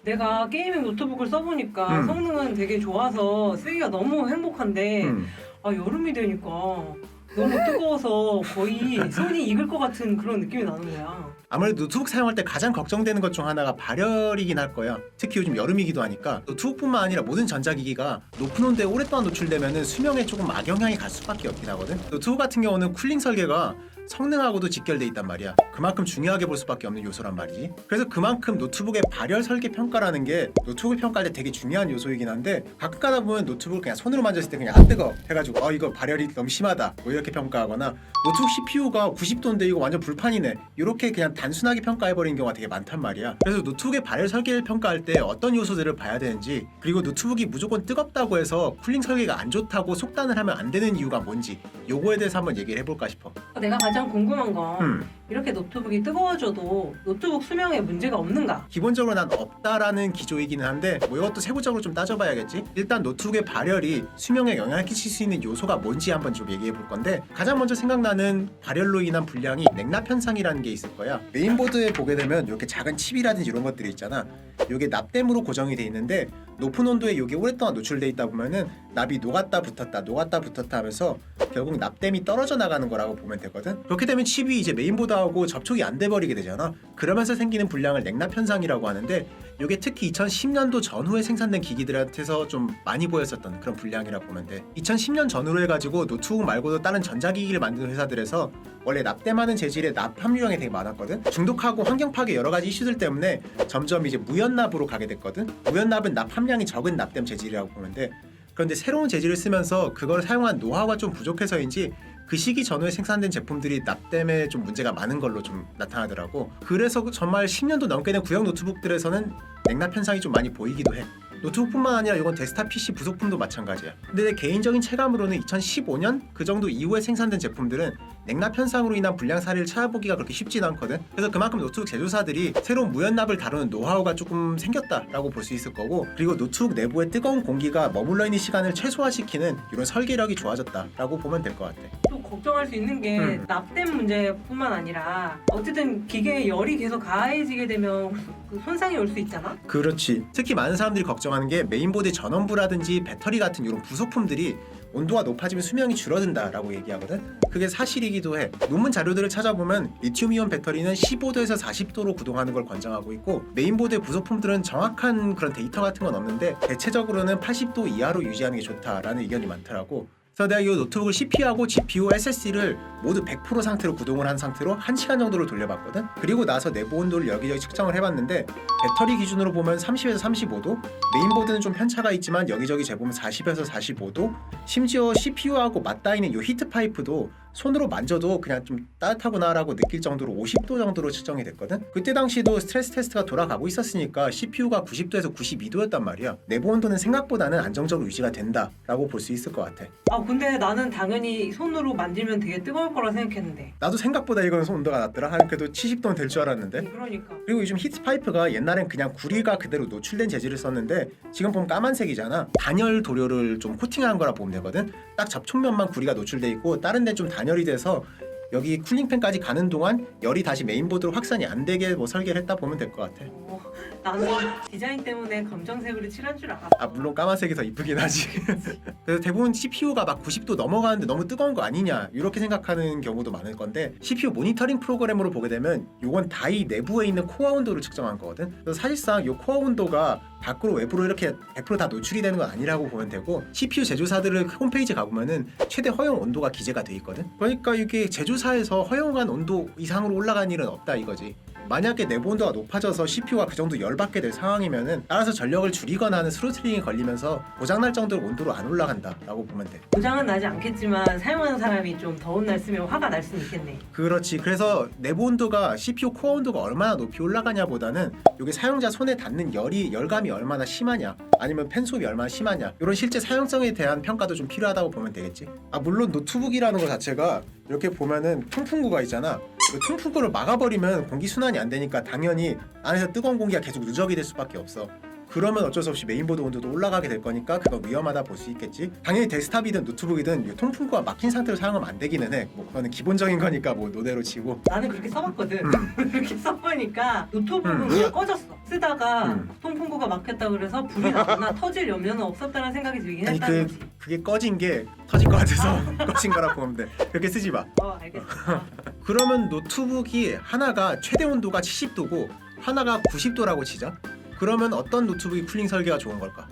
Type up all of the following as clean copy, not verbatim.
내가 게이밍 노트북을 써보니까 성능은 되게 좋아서 쓰기가 너무 행복한데 여름이 되니까 너무 뜨거워서 거의 손이 익을 것 같은 그런 느낌이 나는 거야. 아무래도 노트북 사용할 때 가장 걱정되는 것 중 하나가 발열이긴 할 거야. 특히 요즘 여름이기도 하니까 노트북뿐만 아니라 모든 전자기기가 높은 온도에 오랫동안 노출되면 수명에 조금 악영향이 갈 수밖에 없긴 하거든. 노트북 같은 경우는 쿨링 설계가 성능하고도 직결돼 있단 말이야. 그만큼 중요하게 볼 수밖에 없는 요소란 말이지. 그래서 그만큼 노트북의 발열 설계 평가라는 게 노트북을 평가할 때 되게 중요한 요소이긴 한데, 가끔 가다 보면 노트북을 그냥 손으로 만졌을 때 그냥 뜨거 해가지고 이거 발열이 너무 심하다 뭐 이렇게 평가하거나, 노트북 CPU가 90도인데 이거 완전 불판이네 이렇게 그냥 단순하게 평가해버리는 경우가 되게 많단 말이야. 그래서 노트북의 발열 설계를 평가할 때 어떤 요소들을 봐야 되는지, 그리고 노트북이 무조건 뜨겁다고 해서 쿨링 설계가 안 좋다고 속단을 하면 안 되는 이유가 뭔지, 요거에 대해서 한번 얘기를 해볼까 싶어. 내가 가장 궁금한 건 이렇게 노트북이 뜨거워져도 노트북 수명에 문제가 없는가? 기본적으로 난 없다라는 기조이기는 한데, 뭐 이것도 세부적으로 좀 따져봐야겠지. 일단 노트북의 발열이 수명에 영향을 끼칠 수 있는 요소가 뭔지 한번 좀 얘기해 볼 건데, 가장 먼저 생각나는 발열로 인한 불량이 냉납 현상이라는 게 있을 거야. 메인보드에 보게 되면 이렇게 작은 칩이라든지 이런 것들이 있잖아. 이게 납땜으로 고정이 돼 있는데, 높은 온도에 이게 오랫동안 노출돼 있다 보면은 납이 녹았다 붙었다 하면서 결국 납땜이 떨어져 나가는 거라고 보면 되거든. 그렇게 되면 칩이 이제 메인보드하고 접촉이 안 돼 버리게 되잖아. 그러면서 생기는 불량을 냉납 현상이라고 하는데, 이게 특히 2010년도 전후에 생산된 기기들한테서 좀 많이 보였었던 그런 불량이라고 보면 돼. 2010년 전후로 해가지고 노트북 말고도 다른 전자기기를 만드는 회사들에서 원래 납땜하는 재질의 납 함유량이 되게 많았거든. 중독하고 환경 파괴 여러 가지 이슈들 때문에 점점 이제 무연납으로 가게 됐거든. 무연납은 납 함량이 적은 납땜 재질이라고 보면 돼. 그런데 새로운 재질을 쓰면서 그걸 사용한 노하우가 좀 부족해서인지 그 시기 전후에 생산된 제품들이 납땜에 좀 문제가 많은 걸로 좀 나타나더라고. 그래서 정말 10년도 넘게 된 구형 노트북들에서는 냉납 현상이 좀 많이 보이기도 해. 노트북뿐만 아니라 이건 데스크탑 PC 부속품도 마찬가지야. 근데 내 개인적인 체감으로는 2015년 그 정도 이후에 생산된 제품들은 냉납 현상으로 인한 불량 사례를 찾아보기가 그렇게 쉽진 않거든. 그래서 그만큼 노트북 제조사들이 새로운 무연납을 다루는 노하우가 조금 생겼다라고 볼 수 있을 거고, 그리고 노트북 내부에 뜨거운 공기가 머물러 있는 시간을 최소화시키는 이런 설계력이 좋아졌다라고 보면 될 것 같아. 또 걱정할 수 있는 게 납땜 문제뿐만 아니라 어쨌든 기계에 열이 계속 가해지게 되면 그 손상이 올 수 있잖아? 그렇지. 특히 많은 사람들이 걱정하는 게 메인보드 전원부라든지 배터리 같은 이런 부속품들이 온도가 높아지면 수명이 줄어든다라고 얘기하거든. 그게 사실이기도 해. 논문 자료들을 찾아보면 리튬이온 배터리는 15도에서 40도로 구동하는 걸 권장하고 있고, 메인보드의 부속품들은 정확한 그런 데이터 같은 건 없는데 대체적으로는 80도 이하로 유지하는 게 좋다라는 의견이 많더라고. 그래서 내가 이 노트북을 CPU하고 GPU, SSD를 모두 100% 상태로 구동을 한 상태로 1시간 정도를 돌려봤거든. 그리고 나서 내부 온도를 여기저기 측정을 해봤는데, 배터리 기준으로 보면 30에서 35도, 메인보드는 좀 편차가 있지만 여기저기 재보면 40에서 45도, 심지어 CPU하고 맞닿아 있는 이 히트 파이프도 손으로 만져도 그냥 좀 따뜻하구나 라고 느낄 정도로 50도 정도로 측정이 됐거든. 그때 당시도 스트레스 테스트가 돌아가고 있었으니까 CPU가 90도에서 92도였단 말이야. 내부 온도는 생각보다는 안정적으로 유지가 된다 라고 볼 수 있을 것 같아. 근데 나는 당연히 손으로 만지면 되게 뜨거울 거라 생각했는데. 나도 생각보다 이건 온도가 낮더라. 한 그래도 70도는 될 줄 알았는데. 그러니까. 그리고 요즘 히트 파이프가 옛날엔 그냥 구리가 그대로 노출된 재질을 썼는데, 지금 보면 까만색이잖아. 단열 도료를 좀 코팅한 거라 보면 되거든. 딱 접촉면만 구리가 노출돼 있고 다른 데는 좀 단열이 돼서 여기 쿨링팬까지 가는 동안 열이 다시 메인보드로 확산이 안 되게 뭐 설계를 했다 보면 될 것 같아. 나는 디자인 때문에 검정색으로 칠한 줄 알았어. 물론 까만색이 더 이쁘긴 하지. 그래서 대부분 CPU가 막 90도 넘어가는데 너무 뜨거운 거 아니냐 이렇게 생각하는 경우도 많을 건데, CPU 모니터링 프로그램으로 보게 되면 이건 다이 내부에 있는 코어 온도를 측정한 거거든. 그래서 사실상 이 코어 온도가 밖으로 외부로 이렇게 100% 다 노출이 되는 건 아니라고 보면 되고, CPU 제조사들을 홈페이지 가보면은 최대 허용 온도가 기재가 돼 있거든. 그러니까 이게 제조사에서 허용한 온도 이상으로 올라간 일은 없다 이거지. 만약에 내부 온도가 높아져서 CPU가 그 정도 열받게 될 상황이면은 따라서 전력을 줄이거나 하는 스로틀링이 걸리면서 고장날 정도로 온도로 안 올라간다 라고 보면 돼. 고장은 나지 않겠지만 사용하는 사람이 좀 더운 날 쓰면 화가 날 수는 있겠네. 그렇지. 그래서 내부 온도가 CPU 코어 온도가 얼마나 높이 올라가냐 보다는 이게 사용자 손에 닿는 열감이 얼마나 심하냐, 아니면 팬 소음이 얼마나 심하냐, 이런 실제 사용성에 대한 평가도 좀 필요하다고 보면 되겠지. 물론 노트북이라는 것 자체가 이렇게 보면은 통풍구가 있잖아. 통풍구를 막아버리면 공기 순환이 안 되니까 당연히 안에서 뜨거운 공기가 계속 누적이 될 수밖에 없어. 그러면 어쩔 수 없이 메인보드 온도도 올라가게 될 거니까 그건 위험하다 볼 수 있겠지. 당연히 데스크탑이든 노트북이든 이 통풍구가 막힌 상태로 사용하면 안 되기는 해. 뭐 그거는 기본적인 거니까 뭐 노대로 치고. 나는 그렇게 써봤거든. 그렇게 써보니까 노트북은 그냥 꺼졌어. 쓰다가 통풍구가 막혔다 그래서 불이 나거나 터질 염려는 없었다는 생각이 들긴 아니 했다는 거지. 그게 꺼진 게 터질 것 같아서 꺼진 거라 보면 돼. 그렇게 쓰지 마. 알겠어. 그러면 노트북이 하나가 최대 온도가 70도고 하나가 90도라고 치자. 그러면 어떤 노트북이 쿨링 설계가 좋은 걸까?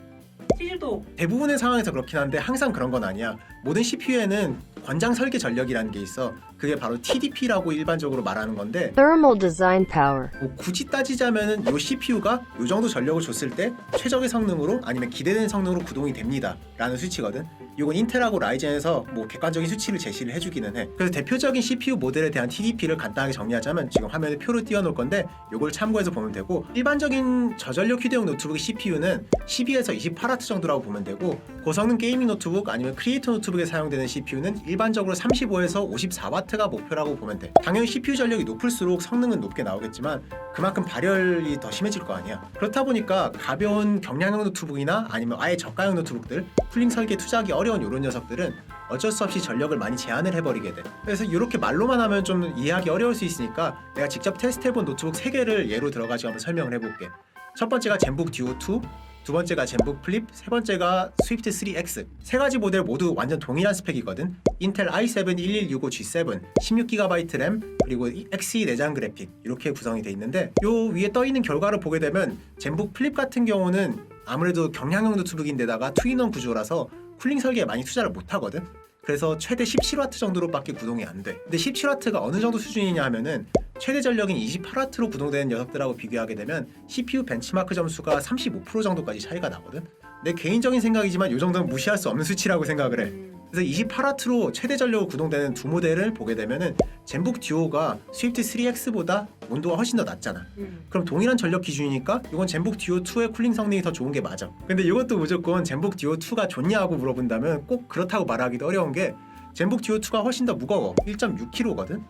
70도. 대부분의 상황에서 그렇긴 한데 항상 그런 건 아니야. 모든 CPU에는 권장 설계 전력이라는 게 있어. 그게 바로 TDP라고 일반적으로 말하는 건데 Thermal design power. 뭐 굳이 따지자면은 요 CPU가 요 정도 전력을 줬을 때 최적의 성능으로 아니면 기대되는 성능으로 구동이 됩니다 라는 수치거든. 이건 인텔하고 라이젠에서 뭐 객관적인 수치를 제시를 해주기는 해. 그래서 대표적인 CPU 모델에 대한 TDP를 간단하게 정리하자면 지금 화면에 표로 띄워놓을 건데 요걸 참고해서 보면 되고, 일반적인 저전력 휴대용 노트북의 CPU는 12에서 28W 정도라고 보면 되고, 고성능 게이밍 노트북 아니면 크리에이터 노트북에 사용되는 CPU는 일반적으로 35에서 54W가 목표라고 보면 돼. 당연히 CPU 전력이 높을수록 성능은 높게 나오겠지만 그만큼 발열이 더 심해질 거 아니야. 그렇다 보니까 가벼운 경량형 노트북이나 아니면 아예 저가형 노트북들, 쿨링 설계 투자하기 어려운 이런 녀석들은 어쩔 수 없이 전력을 많이 제한을 해버리게 돼. 그래서 이렇게 말로만 하면 좀 이해하기 어려울 수 있으니까 내가 직접 테스트해본 노트북 3개를 예로 들어가지고 한번 설명을 해볼게. 첫 번째가 젠북 듀오 2, 두 번째가 젠북 플립, 세 번째가 스위프트 3X. 세 가지 모델 모두 완전 동일한 스펙이거든. 인텔 i7 1165G7, 16GB 램, 그리고 Xe 내장 그래픽 이렇게 구성이 돼 있는데, 요 위에 떠 있는 결과를 보게 되면 젠북 플립 같은 경우는 아무래도 경량형 노트북인데다가 투인원 구조라서 쿨링 설계에 많이 투자를 못 하거든. 그래서 최대 17W 정도로밖에 구동이 안 돼. 근데 17W가 어느 정도 수준이냐 하면은 최대 전력인 28W로 구동되는 녀석들하고 비교하게 되면 CPU 벤치마크 점수가 35% 정도까지 차이가 나거든. 내 개인적인 생각이지만 이 정도는 무시할 수 없는 수치라고 생각을 해. 그래서 28W로 최대 전력으로 구동되는 두 모델을 보게 되면은 젠북 듀오가 스위프트 3X보다 온도가 훨씬 더 낮잖아. 그럼 동일한 전력 기준이니까 이건 젠북 듀오 2의 쿨링 성능이 더 좋은 게 맞아. 근데 이것도 무조건 젠북 듀오 2가 좋냐고 물어본다면 꼭 그렇다고 말하기도 어려운 게, 젠북 듀오 2가 훨씬 더 무거워. 1.6kg거든.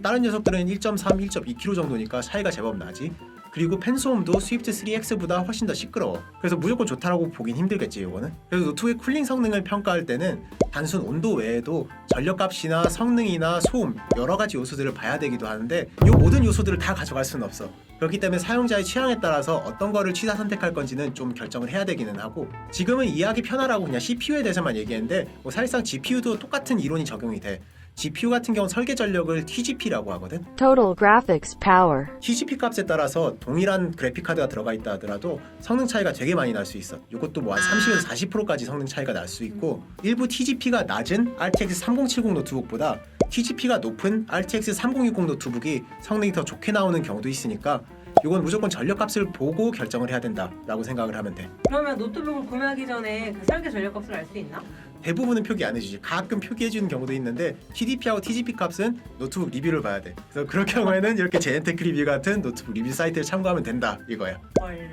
다른 녀석들은 1.3, 1.2kg 정도니까 차이가 제법 나지. 그리고 팬 소음도 스위프트 3X보다 훨씬 더 시끄러워. 그래서 무조건 좋다라고 보긴 힘들겠지 이거는. 그래서 노트북의 쿨링 성능을 평가할 때는 단순 온도 외에도 전력값이나 성능이나 소음 여러 가지 요소들을 봐야 되기도 하는데, 이 모든 요소들을 다 가져갈 수는 없어. 그렇기 때문에 사용자의 취향에 따라서 어떤 거를 취사 선택할 건지는 좀 결정을 해야 되기는 하고, 지금은 이해하기 편하라고 그냥 CPU에 대해서만 얘기했는데 뭐 사실상 GPU도 똑같은 이론이 적용이 돼. GPU 같은 경우 설계 전력을 TGP라고 하거든. Total graphics power. TGP 값에 따라서 동일한 그래픽 카드가 들어가 있다 하더라도 성능 차이가 되게 많이 날 수 있어. 이것도 뭐 한 30에서 40%까지 성능 차이가 날 수 있고, 일부 TGP가 낮은 RTX 3070 노트북보다 TGP가 높은 RTX 3060 노트북이 성능이 더 좋게 나오는 경우도 있으니까 이건 무조건 전력값을 보고 결정을 해야 된다라고 생각을 하면 돼. 그러면 노트북을 구매하기 전에 그 설계 전력값을 알 수 있나? 대부분은 표기 안 해주지. 가끔 표기해주는 경우도 있는데 TDP하고 TGP 값은 노트북 리뷰를 봐야 돼. 그래서 그럴 경우에는 이렇게 제엔테크 리뷰 같은 노트북 리뷰 사이트를 참고하면 된다 이거야. 헐.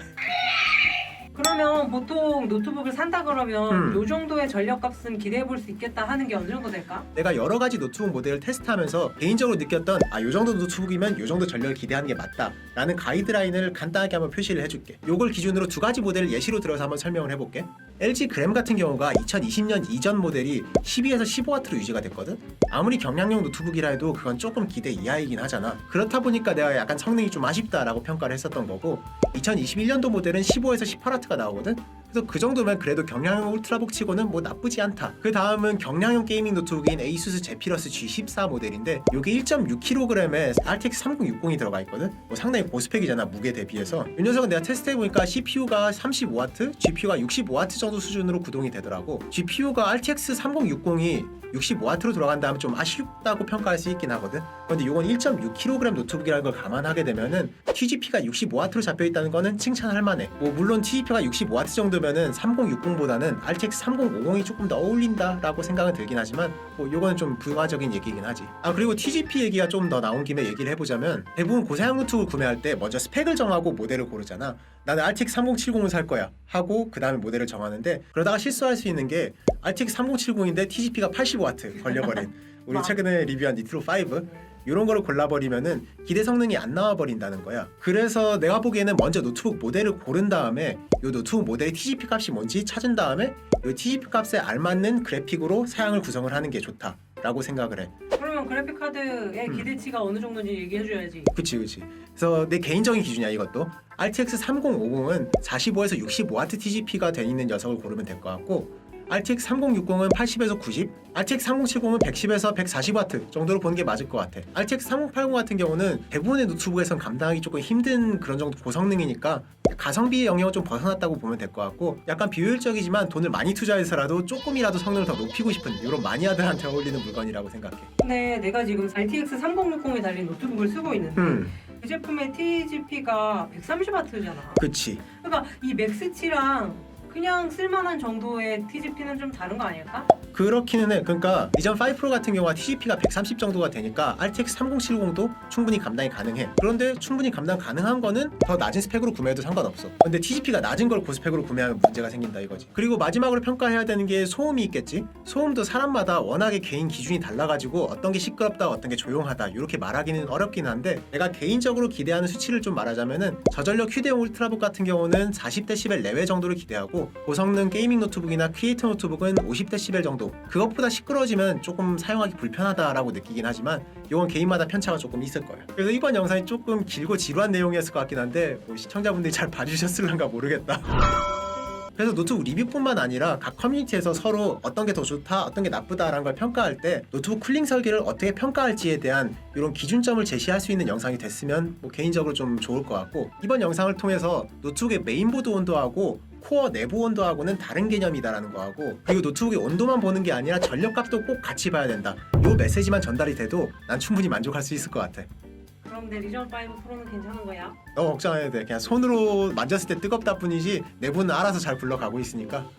그러면 보통 노트북을 산다 그러면 요 정도의 전력값은 기대해 볼 수 있겠다 하는 게 어느 정도 될까? 내가 여러 가지 노트북 모델을 테스트하면서 개인적으로 느꼈던 요 정도 노트북이면 요 정도 전력을 기대하는 게 맞다 라는 가이드라인을 간단하게 한번 표시를 해줄게. 요걸 기준으로 두 가지 모델을 예시로 들어서 한번 설명을 해볼게. LG 그램 같은 경우가 2020년 이전 모델이 12에서 15W로 유지가 됐거든. 아무리 경량형 노트북이라 해도 그건 조금 기대 이하이긴 하잖아. 그렇다 보니까 내가 약간 성능이 좀 아쉽다라고 평가를 했었던 거고, 2021년도 모델은 15에서 18W가 나오거든. 그래서 그 정도면 그래도 경량형 울트라북 치고는 뭐 나쁘지 않다. 그 다음은 경량형 게이밍 노트북인 ASUS 제피러스 G14 모델인데, 요게 1.6kg에 RTX 3060이 들어가 있거든. 뭐 상당히 고스펙이잖아 무게 대비해서. 이 녀석은 내가 테스트해보니까 CPU가 35W, GPU가 65W 정도 수준으로 구동이 되더라고. GPU가 RTX 3060이 65W로 들어간다면 좀 아쉽다고 평가할 수 있긴 하거든. 근데 이건 1.6kg 노트북이라는 걸 감안하게 되면은 TGP가 65W로 잡혀있다는 거는 칭찬할 만해. 뭐 물론 TGP가 65W 정도면은 3060보다는 RTX 3050이 조금 더 어울린다라고 생각은 들긴 하지만 뭐 이거는 좀 부가적인 얘기긴 하지. 그리고 TGP 얘기가 좀 더 나온 김에 얘기를 해보자면, 대부분 고사양 노트북을 구매할 때 먼저 스펙을 정하고 모델을 고르잖아. 나는 RTX 3070을 살 거야 하고 그 다음에 모델을 정하는데, 그러다가 실수할 수 있는 게 RTX 3070인데 TGP가 85W 걸려버린 우리 최근에 리뷰한 니트로 5, 이런 거를 골라버리면은 기대 성능이 안 나와버린다는 거야. 그래서 내가 보기에는 먼저 노트북 모델을 고른 다음에 이 노트북 모델의 TGP 값이 뭔지 찾은 다음에 이 TGP 값에 알맞는 그래픽으로 사양을 구성을 하는 게 좋다라고 생각을 해. 그러면 그래픽 카드의 기대치가 어느 정도인지 얘기해줘야지. 그치. 그래서 내 개인적인 기준이야 이것도. RTX 3050은 45에서 65W TGP가 돼 있는 녀석을 고르면 될 것 같고, RTX 3060은 80에서 90, RTX 3070은 110에서 140W 정도로 보는 게 맞을 것 같아. RTX 3080 같은 경우는 대부분의 노트북에선 감당하기 조금 힘든 그런 정도 고성능이니까 가성비의 영역을 좀 벗어났다고 보면 될 것 같고, 약간 비효율적이지만 돈을 많이 투자해서라도 조금이라도 성능을 더 높이고 싶은 이런 마니아들한테 어울리는 물건이라고 생각해. 근데 내가 지금 RTX 3060에 달린 노트북을 쓰고 있는데 그 제품의 TGP가 130W잖아. 그치. 그러니까 이 맥스치랑 그냥 쓸만한 정도의 TGP는 좀 다른 거 아닐까? 그렇기는 해. 그러니까 리전 5 프로 같은 경우가 TGP가 130 정도가 되니까 RTX 3070도 충분히 감당이 가능해. 그런데 충분히 감당 가능한 거는 더 낮은 스펙으로 구매해도 상관없어. 근데 TGP가 낮은 걸 고스펙으로 구매하면 문제가 생긴다 이거지. 그리고 마지막으로 평가해야 되는 게 소음이 있겠지. 소음도 사람마다 워낙에 개인 기준이 달라가지고 어떤 게 시끄럽다 어떤 게 조용하다 이렇게 말하기는 어렵긴 한데, 내가 개인적으로 기대하는 수치를 좀 말하자면은 저전력 휴대용 울트라북 같은 경우는 40dB 내외 정도를 기대하고, 고성능 게이밍 노트북이나 크리에이터 노트북은 50dB 정도. 그것보다 시끄러워지면 조금 사용하기 불편하다라고 느끼긴 하지만 이건 개인마다 편차가 조금 있을 거예요. 그래서 이번 영상이 조금 길고 지루한 내용이었을 것 같긴 한데 뭐 시청자분들이 잘 봐주셨을런가 모르겠다. 그래서 노트북 리뷰뿐만 아니라 각 커뮤니티에서 서로 어떤 게 더 좋다, 어떤 게 나쁘다라는 걸 평가할 때 노트북 쿨링 설계를 어떻게 평가할지에 대한 이런 기준점을 제시할 수 있는 영상이 됐으면 뭐 개인적으로 좀 좋을 것 같고, 이번 영상을 통해서 노트북의 메인보드 온도하고 코어 내부 온도하고는 다른 개념이다라는 거하고, 그리고 노트북의 온도만 보는 게 아니라 전력값도 꼭 같이 봐야 된다, 이 메시지만 전달이 돼도 난 충분히 만족할 수 있을 것 같아. 그럼 내 리전 5 프로는 괜찮은 거야? 너무 걱정 안 해도 돼. 그냥 손으로 만졌을 때 뜨겁다 뿐이지 내부는 알아서 잘 굴러가고 있으니까